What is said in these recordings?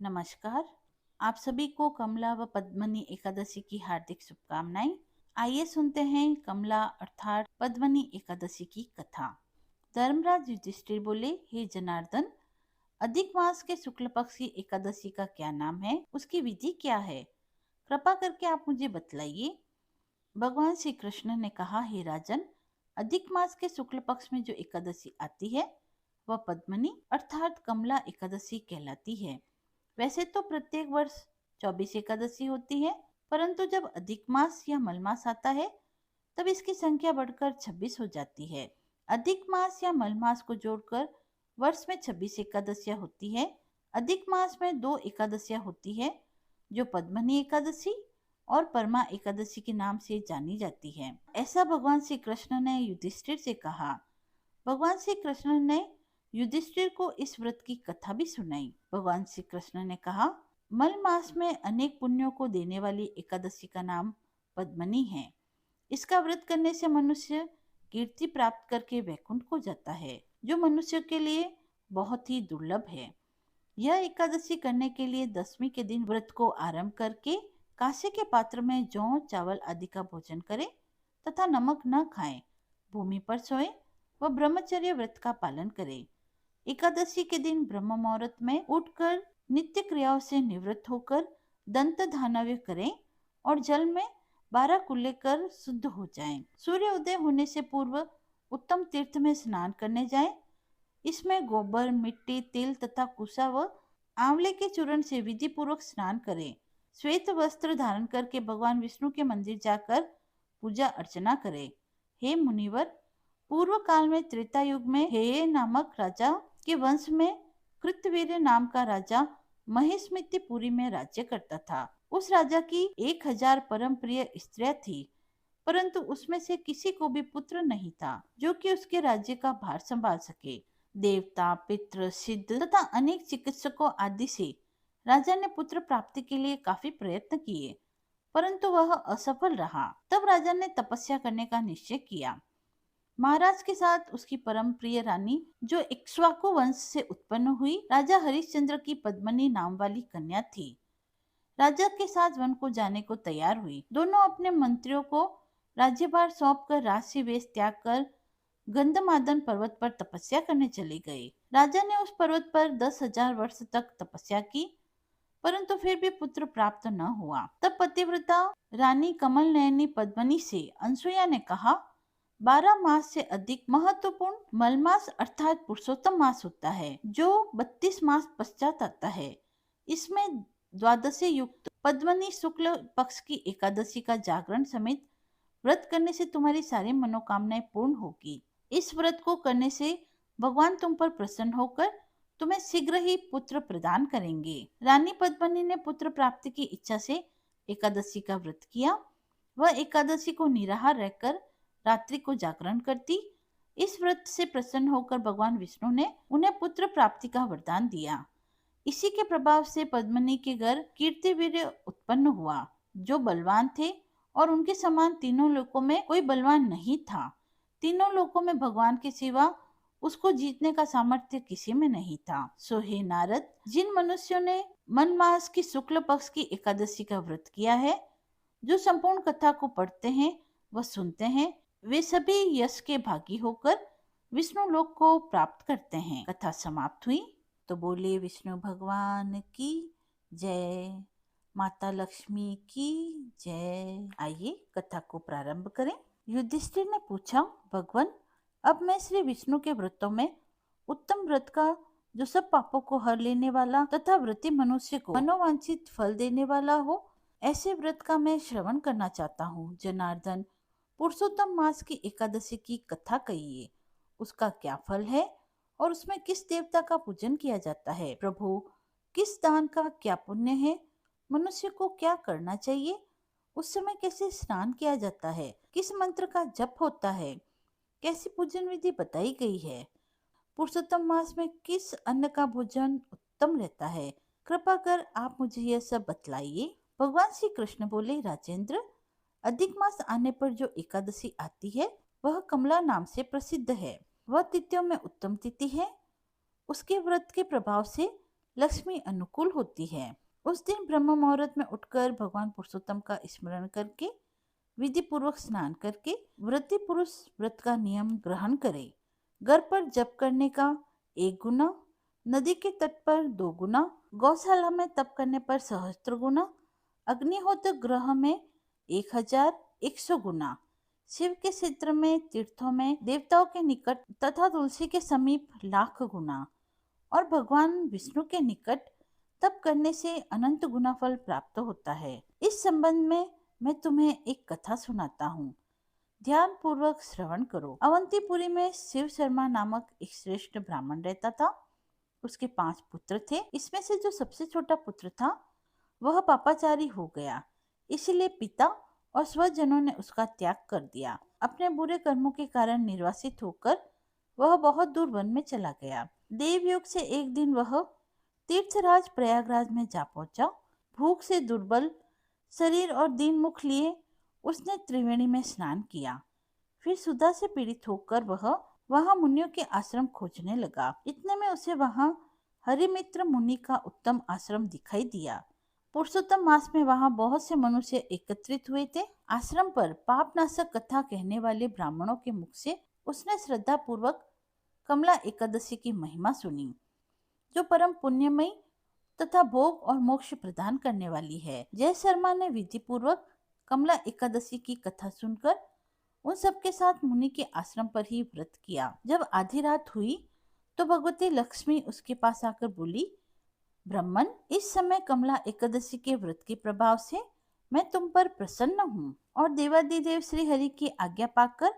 नमस्कार। आप सभी को कमला व पद्मनी एकादशी की हार्दिक शुभकामनाएं। आइए सुनते हैं कमला अर्थात पद्मनी एकादशी की कथा। धर्मराज युधिष्ठिर बोले, हे जनार्दन, अधिक मास के शुक्ल पक्ष की एकादशी का क्या नाम है, उसकी विधि क्या है? कृपा करके आप मुझे बतलाइए। भगवान श्री कृष्ण ने कहा, हे राजन, अधिक मास के शुक्ल पक्ष में जो एकादशी आती है वह पद्मनी अर्थात कमला एकादशी कहलाती है। वैसे तो प्रत्येक वर्ष 24 एकादशी होती है, परंतु जब अधिक मास या मलमास आता है तब इसकी संख्या बढ़कर 26 हो जाती है। अधिक मास या मलमास को जोड़कर वर्ष में 26 एकादशियां होती है। अधिक मास में दो एकादशियां होती है जो पद्मनी एकादशी और परमा एकादशी के नाम से जानी जाती है। ऐसा भगवान श्री कृष्ण ने युधिष्ठिर से कहा। भगवान श्री कृष्ण ने युधिष्ठिर को इस व्रत की कथा भी सुनाई। भगवान श्री कृष्ण ने कहा, मल मास में अनेक पुण्यों को देने वाली एकादशी का नाम पद्मनी है। इसका व्रत करने से मनुष्य कीर्ति प्राप्त करके वैकुंठ को जाता है, जो मनुष्य के लिए बहुत ही दुर्लभ है। यह एकादशी करने के लिए दसवीं के दिन व्रत को आरंभ करके कांसे के पात्र में जौ चावल आदि का भोजन करें तथा नमक न खाएं, भूमि पर सोएं व ब्रह्मचर्य व्रत का पालन करें। एकादशी के दिन ब्रह्म मुहूर्त में उठकर नित्य क्रियाओं से निवृत्त होकर दंत धानव्य करें और जल में 12 कुल्ले कर शुद्ध हो जाएं। सूर्य उदय होने से पूर्व उत्तम तीर्थ में स्नान करने जाएं। इसमें गोबर, मिट्टी, तिल तथा कुसा व आंवले के चूर्ण से विधि पूर्वक स्नान करें। श्वेत वस्त्र धारण करके भगवान विष्णु के मंदिर जाकर पूजा अर्चना करें। हे मुनिवर, पूर्व काल में त्रेता युग में हेय नामक राजा के वंश में कृतवीर्य नाम का राजा महिष्मतिपुरी में राज्य करता था। उस राजा की 1000 परम प्रिय स्त्रियां थी, परंतु उसमें से किसी को भी पुत्र नहीं था जो कि उसके राज्य का भार संभाल सके। देवता, पितृ, सिद्ध तथा अनेक चिकित्सकों आदि से राजा ने पुत्र प्राप्ति के लिए काफी प्रयत्न किए, परंतु वह असफल रहा। तब राजा ने तपस्या करने का निश्चय किया। महाराज के साथ उसकी परम प्रिय रानी, जो इक्ष्वाकु वंश से उत्पन्न हुई राजा हरिश्चंद्र की पद्मनी नाम वाली कन्या थी, राजा के साथ वन को जाने को तैयार हुई। दोनों अपने मंत्रियों को राज्यभार सौंपकर राजसी वेश त्याग कर गंधमादन पर्वत पर तपस्या करने चले गए। राजा ने उस पर्वत पर 10,000 वर्ष तक तपस्या की, परंतु फिर भी पुत्र प्राप्त न हुआ। तब पतिव्रता रानी कमल नयनी पद्मनी से अनसुया ने कहा, 12 मास से अधिक महत्वपूर्ण मलमास अर्थात पुरुषोत्तम मास होता है, जो 32 मास पश्चात आता है। इसमें द्वादशी युक्त पद्मनी शुक्ल पक्ष की एकादशी का जागरण समेत व्रत करने से तुम्हारी सारी मनोकामनाएं पूर्ण होगी। इस व्रत को करने से भगवान तुम पर प्रसन्न होकर तुम्हें शीघ्र ही पुत्र प्रदान करेंगे। रानी पद्मिनी ने पुत्र प्राप्ति की इच्छा से एकादशी का व्रत किया। वह एकादशी को निराहार रहकर रात्रि को जागरण करती। इस व्रत से प्रसन्न होकर भगवान विष्णु ने उन्हें पुत्र प्राप्ति का वरदान दिया। इसी के प्रभाव से पद्मिनी के घर कीर्तिवीर्य उत्पन्न हुआ, जो बलवान थे और उनके समान तीनों लोकों में कोई बलवान नहीं था। तीनों लोकों में भगवान के सिवा उसको जीतने का सामर्थ्य किसी में नहीं था। सो हे नारद, जिन मनुष्यों ने मन मास की शुक्ल पक्ष की एकादशी का व्रत किया है, जो संपूर्ण कथा को पढ़ते हैं व सुनते हैं, वे सभी यश के भागी होकर विष्णु लोक को प्राप्त करते हैं। कथा समाप्त हुई। तो बोले विष्णु भगवान की जय, माता लक्ष्मी की जय। आइए कथा को प्रारंभ करें। युधिष्ठिर ने पूछा, भगवान, अब मैं श्री विष्णु के व्रतों में उत्तम व्रत का, जो सब पापों को हर लेने वाला तथा व्रती मनुष्य को मनोवांछित फल देने वाला हो, ऐसे व्रत का मैं श्रवण करना चाहता हूँ। जनार्दन, पुरुषोत्तम मास की एकादशी की कथा कहिए। उसका क्या फल है और उसमें किस देवता का पूजन किया जाता है? प्रभु, किस दान का क्या पुण्य है? मनुष्य को क्या करना चाहिए? उस समय कैसे स्नान किया जाता है? किस मंत्र का जप होता है? कैसी पूजन विधि बताई गई है? पुरुषोत्तम मास में किस अन्न का भोजन उत्तम रहता है? कृपा कर आप मुझे यह सब बतलाइए। भगवान श्री कृष्ण बोले, राजेंद्र, अधिक मास आने पर जो एकादशी आती है वह कमला नाम से प्रसिद्ध है। वह तिथियों में उत्तम तिथि है। उसके व्रत के प्रभाव से लक्ष्मी अनुकूल होती है। उस दिन ब्रह्म मुहूर्त में उठकर भगवान पुरुषोत्तम का स्मरण करके विधि पूर्वक स्नान करके व्रती पुरुष व्रत का नियम ग्रहण करे। घर पर जप करने का 1 गुना, नदी के तट पर 2 गुना, गौशाला में तप करने पर सहस्त्र गुना, अग्निहोत्र ग्रह में 1100 गुना, शिव के क्षेत्र में तीर्थों में देवताओं के निकट तथा तुलसी के समीप 1,00,000 गुना और भगवान विष्णु के निकट तप करने से अनंत गुना फल प्राप्त होता है। इस संबंध में मैं तुम्हें एक कथा सुनाता हूँ, ध्यान पूर्वक श्रवण करो। अवंतीपुरी में शिव शर्मा नामक एक श्रेष्ठ ब्राह्मण रहता था। उसके 5 पुत्र थे। इसमें से जो सबसे छोटा पुत्र था वह पापाचारी हो गया, इसलिए पिता और स्वजनों ने उसका त्याग कर दिया। अपने बुरे कर्मों के कारण निर्वासित होकर वह बहुत दूर वन में चला गया। देवयोग से एक दिन वह तीर्थराज प्रयागराज में जा पहुंचा। भूख से दुर्बल शरीर और दीन मुख लिए उसने त्रिवेणी में स्नान किया। फिर सुधा से पीड़ित होकर वह वहां मुनियों के आश्रम खोजने लगा। इतने में उसे वहां हरिमित्र मुनि का उत्तम आश्रम दिखाई दिया। पुरुषोत्तम मास में वहां बहुत से मनुष्य एकत्रित हुए थे। आश्रम पर पापनाशक कथा कहने वाले ब्राह्मणों के मुख से उसने श्रद्धा पूर्वक कमला एकादशी की महिमा सुनी, जो परम पुण्यमयी तथा भोग और मोक्ष प्रदान करने वाली है। जय शर्मा ने विधि पूर्वक कमला एकादशी की कथा सुनकर उन सबके साथ मुनि के आश्रम पर ही व्रत किया। जब आधी रात हुई तो भगवती लक्ष्मी उसके पास आकर बोली, ब्राह्मण, इस समय कमला एकादशी के व्रत के प्रभाव से मैं तुम पर प्रसन्न हूँ और देवादिदेव श्री हरि की आज्ञा पाकर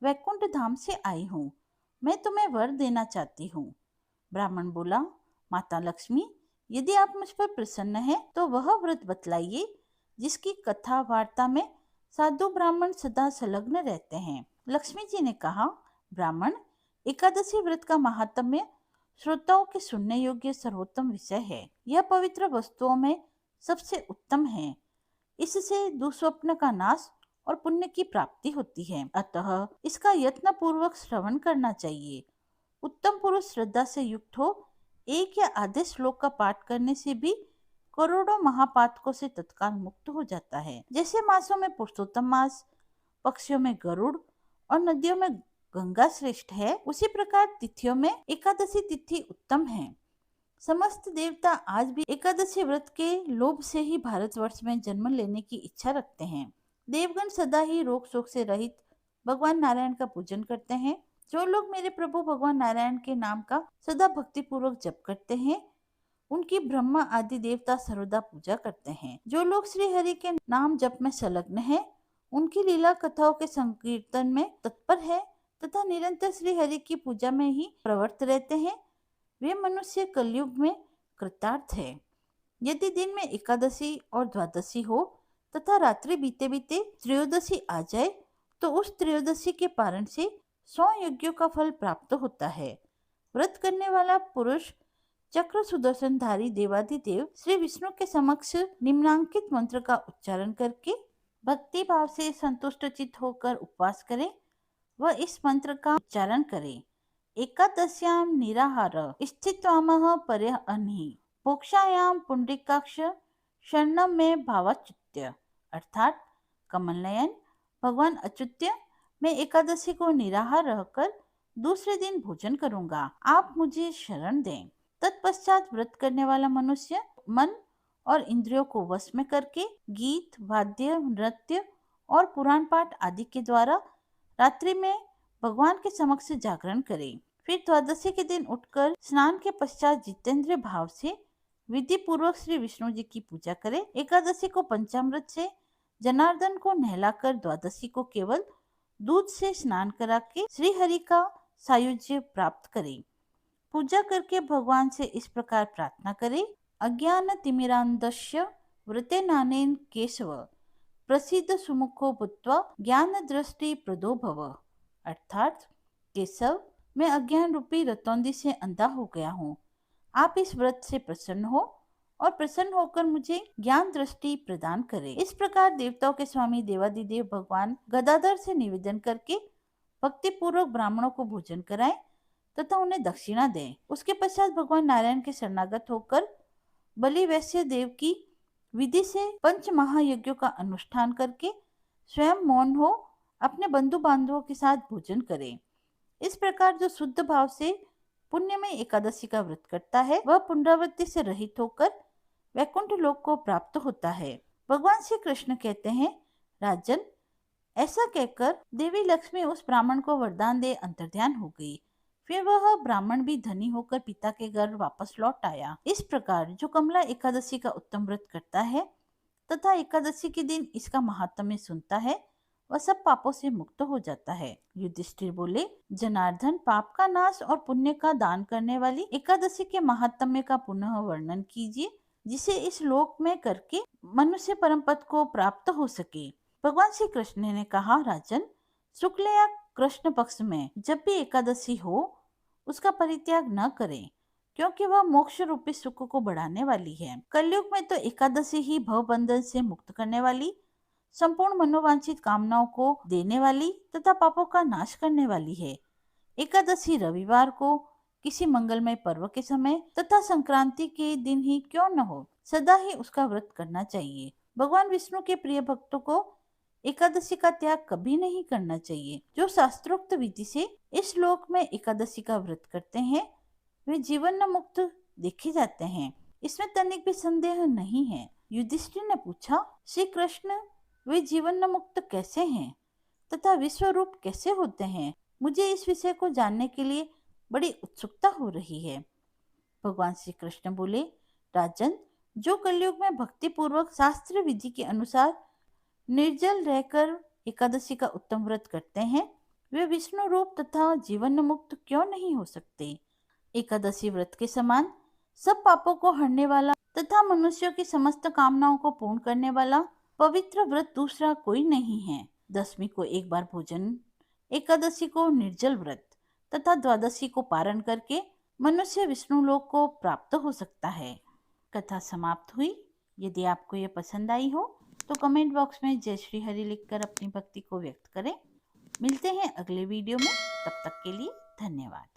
वैकुंठ धाम से आई हूँ। मैं तुम्हें वर देना चाहती हूँ। ब्राह्मण बोला, माता लक्ष्मी, यदि आप मुझ पर प्रसन्न हैं तो वह व्रत बतलाइए जिसकी कथा वार्ता में साधु ब्राह्मण सदा संलग्न रहते हैं। लक्ष्मी जी ने कहा, ब्राह्मण, एकादशी व्रत का महात्म्य श्रोताओं के सुनने योग्य सर्वोत्तम विषय है। यह पवित्र वस्तुओं में सबसे उत्तम है। इससे दुस्वप्न का नाश और पुण्य की प्राप्ति होती है, अतः इसका यत्न पूर्वक श्रवण करना चाहिए। उत्तम पुरुष श्रद्धा से युक्त हो एक या आधे श्लोक का पाठ करने से भी करोड़ों महापातकों से तत्काल मुक्त हो जाता है। जैसे मासों में पुरुषोत्तम मास, पक्षियों में गरुड़ और नदियों में गंगा श्रेष्ठ है, उसी प्रकार तिथियों में एकादशी तिथि उत्तम है। समस्त देवता आज भी एकादशी व्रत के लोभ से ही भारतवर्ष में जन्म लेने की इच्छा रखते हैं। देवगण सदा ही रोग शोक से रहित भगवान नारायण का पूजन करते हैं। जो लोग मेरे प्रभु भगवान नारायण के नाम का सदा भक्ति पूर्वक जप करते हैं, उनकी ब्रह्मा आदि देवता सर्वदा पूजा करते हैं। जो लोग श्री हरि के नाम जप में संलग्न है, उनकी लीला कथाओं के संकीर्तन में तत्पर है तथा निरंतर श्री हरि की पूजा में ही प्रवृत्त रहते हैं, वे मनुष्य कलयुग में कृतार्थ है। यदि दिन में एकादशी और द्वादशी हो तथा रात्रि बीते बीते त्रयोदशी आ जाए तो उस त्रयोदशी के पारण से 100 यज्ञों का फल प्राप्त होता है। व्रत करने वाला पुरुष चक्र सुदर्शनधारी देवादिदेव श्री विष्णु के समक्ष निम्नांकित मंत्र का उच्चारण करके भक्ति भाव से संतुष्ट चित्त होकर उपवास करे। वह इस मंत्र का उच्चारण करे, एकादश्याम निराहार स्थित्वामः पर्यअन्हि मोक्षायाम पुंडरीकाक्ष शरणम में भावाच्युत्य, अर्थात कमल नयन भगवान अच्युत्य, मैं एकादशी को निराहार रहकर दूसरे दिन भोजन करूंगा, आप मुझे शरण दें। तत्पश्चात व्रत करने वाला मनुष्य मन और इंद्रियों को वश में करके गीत, वाद्य, नृत्य और पुराण पाठ आदि के द्वारा रात्रि में भगवान के समक्ष जागरण करे। फिर द्वादशी के दिन उठकर स्नान के पश्चात जितेंद्रिय भाव से विधि पूर्वक श्री विष्णु जी की पूजा करे। एकादशी को पंचामृत से जनार्दन को नहलाकर द्वादशी को केवल दूध से स्नान करा के श्री हरि का सायुज्य प्राप्त करे। पूजा करके भगवान से इस प्रकार प्रार्थना करे, अज्ञान तिमिरांधस्य व्रते नानेन केशव प्रसिद्ध सुमुखो भूत्वा ज्ञान दृष्टि प्रदो भव, अर्थात केशव, मैं अज्ञान रूपी रतौंधी से अंधा हो गया हूँ, आप इस व्रत से प्रसन्न हो और प्रसन्न होकर मुझे ज्ञान दृष्टि प्रदान करें। इस प्रकार देवताओं के स्वामी देवादिदेव भगवान गदाधर से निवेदन करके भक्ति पूर्वक ब्राह्मणों को भोजन कराएं तथा उन्हें दक्षिणा दें। उसके पश्चात भगवान नारायण के शरणागत होकर बलि वैश्य देव की विधि से पंच महायज्ञों का अनुष्ठान करके स्वयं मौन हो अपने बंधु बांधवों के साथ भोजन करें। इस प्रकार जो शुद्ध भाव से पुण्यमय एकादशी का व्रत करता है वह पुनरावृत्ति से रहित होकर वैकुंठ लोक को प्राप्त होता है। भगवान श्री कृष्ण कहते हैं, राजन, ऐसा कहकर देवी लक्ष्मी उस ब्राह्मण को वरदान दे अंतर्ध्यान हो गई। फिर वह ब्राह्मण भी धनी होकर पिता के घर वापस लौट आया। इस प्रकार जो कमला एकादशी का उत्तम व्रत करता है तथा एकादशी के दिन इसका महात्म्य सुनता है वह सब पापों से मुक्त हो जाता है। युधिष्ठिर बोले, जनार्दन, पाप का नाश और पुण्य का दान करने वाली एकादशी के महात्म्य का पुनः वर्णन कीजिए, जिसे इस लोक में करके मनुष्य परम पद को प्राप्त हो सके। भगवान श्री कृष्ण ने कहा, राजन, शुक्ल या कृष्ण पक्ष में जब भी एकादशी हो उसका परित्याग न करें, क्योंकि वह मोक्ष रूपी सुख को बढ़ाने वाली है। कलयुग में तो एकादशी ही भव बंधन से मुक्त करने वाली, संपूर्ण मनोवांछित कामनाओं को देने वाली तथा पापों का नाश करने वाली है। एकादशी रविवार को किसी मंगलमय पर्व के समय तथा संक्रांति के दिन ही क्यों न हो, सदा ही उसका व्रत करना चाहिए। भगवान विष्णु के प्रिय भक्तों को एकादशी का त्याग कभी नहीं करना चाहिए। जो शास्त्रोक्त विधि से इस लोक में एकादशी का व्रत करते हैं वे जीवन मुक्त देखे जाते हैं, इसमें तनिक भी संदेह नहीं है। युधिष्ठिर ने पूछा, श्री कृष्ण, वे जीवन मुक्त कैसे हैं तथा विश्व रूप कैसे होते हैं? मुझे इस विषय को जानने के लिए बड़ी उत्सुकता हो रही है। भगवान श्री कृष्ण बोले, राजन, जो कलयुग में भक्ति पूर्वक शास्त्र विधि के अनुसार निर्जल रहकर एकादशी का उत्तम व्रत करते हैं वे विष्णु रूप तथा जीवन मुक्त क्यों नहीं हो सकते? एकादशी व्रत के समान सब पापों को हरने वाला तथा मनुष्यों की समस्त कामनाओं को पूर्ण करने वाला पवित्र व्रत दूसरा कोई नहीं है। दशमी को एक बार भोजन, एकादशी को निर्जल व्रत तथा द्वादशी को पारण करके मनुष्य विष्णु लोक को प्राप्त हो सकता है। कथा समाप्त हुई। यदि आपको यह पसंद आई हो तो कमेंट बॉक्स में जय श्री हरि लिखकर अपनी भक्ति को व्यक्त करें। मिलते हैं अगले वीडियो में, तब तक के लिए धन्यवाद।